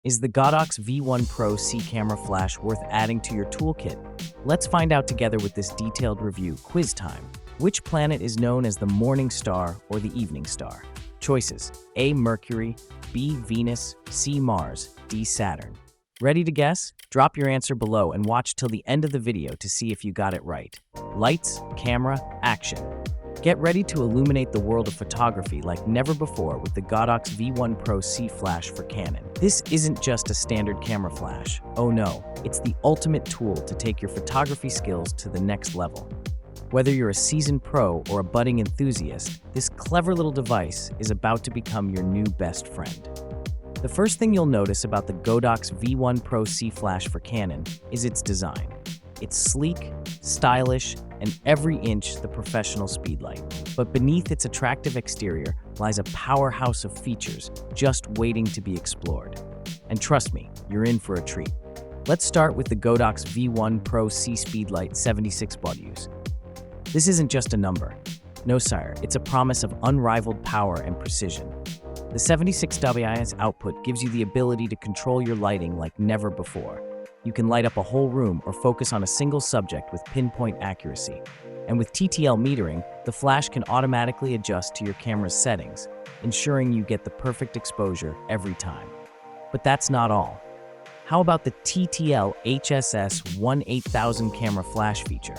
Is the Godox V1 Pro C camera flash worth adding to your toolkit? Let's find out together with this detailed review. Quiz time. Which planet is known as the morning star or the evening star? Choices: A. Mercury, B. Venus, C. Mars, D. Saturn. Ready to guess? Drop your answer below and watch till the end of the video to see if you got it right. Lights, camera, action. Get ready to illuminate the world of photography like never before with the Godox V1 Pro C flash for Canon. This isn't just a standard camera flash. Oh no, it's the ultimate tool to take your photography skills to the next level. Whether you're a seasoned pro or a budding enthusiast, this clever little device is about to become your new best friend. The first thing you'll notice about the Godox V1 Pro C flash for Canon is its design. It's sleek, stylish, and every inch the professional Speedlite. But beneath its attractive exterior lies a powerhouse of features just waiting to be explored. And trust me, you're in for a treat. Let's start with the Godox V1 Pro C Speedlite 76 baud use. This isn't just a number. No sire, it's a promise of unrivaled power and precision. The 76 WIS output gives you the ability to control your lighting like never before. You can light up a whole room or focus on a single subject with pinpoint accuracy. And with TTL metering, the flash can automatically adjust to your camera's settings, ensuring you get the perfect exposure every time. But that's not all. How about the TTL HSS 18000 camera flash feature?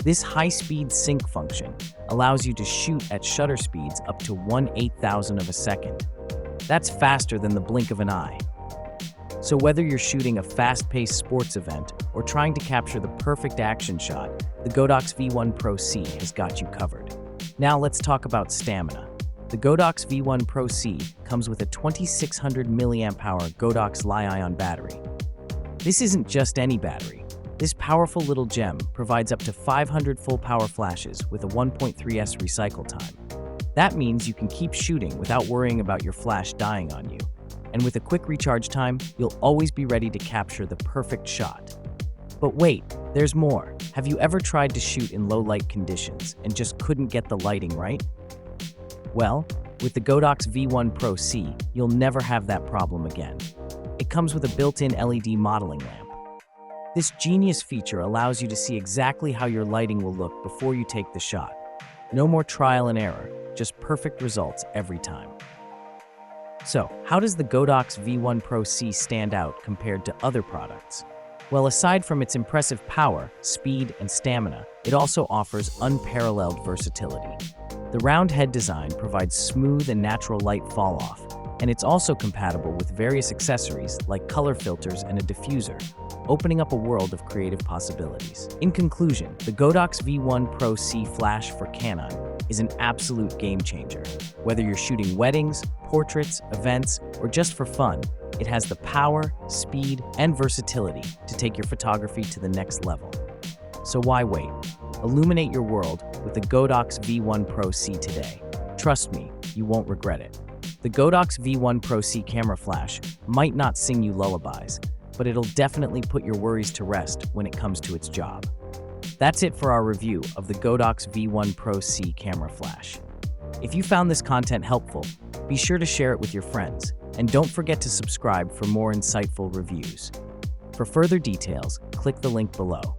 This high-speed sync function allows you to shoot at shutter speeds up to 1/8000 of a second. That's faster than the blink of an eye. So whether you're shooting a fast-paced sports event or trying to capture the perfect action shot, the Godox V1 Pro C has got you covered. Now let's talk about stamina. The Godox V1 Pro C comes with a 2600 mAh Godox Li-ion battery. This isn't just any battery. This powerful little gem provides up to 500 full power flashes with a 1.3s recycle time. That means you can keep shooting without worrying about your flash dying on you. And with a quick recharge time, you'll always be ready to capture the perfect shot. But wait, there's more. Have you ever tried to shoot in low light conditions and just couldn't get the lighting right? Well, with the Godox V1 Pro C, you'll never have that problem again. It comes with a built-in LED modeling lamp. This genius feature allows you to see exactly how your lighting will look before you take the shot. No more trial and error, just perfect results every time. So, how does the Godox V1 Pro C stand out compared to other products? Well, aside from its impressive power, speed, and stamina, it also offers unparalleled versatility. The round head design provides smooth and natural light fall-off, and it's also compatible with various accessories like color filters and a diffuser, opening up a world of creative possibilities. In conclusion, the Godox V1 Pro C flash for Canon is an absolute game changer. Whether you're shooting weddings, portraits, events, or just for fun, it has the power, speed, and versatility to take your photography to the next level. So why wait? Illuminate your world with the Godox V1 Pro C today. Trust me, you won't regret it. The Godox V1 Pro C camera flash might not sing you lullabies, but it'll definitely put your worries to rest when it comes to its job. That's it for our review of the Godox V1 Pro C camera flash. If you found this content helpful, be sure to share it with your friends, and don't forget to subscribe for more insightful reviews. For further details, click the link below.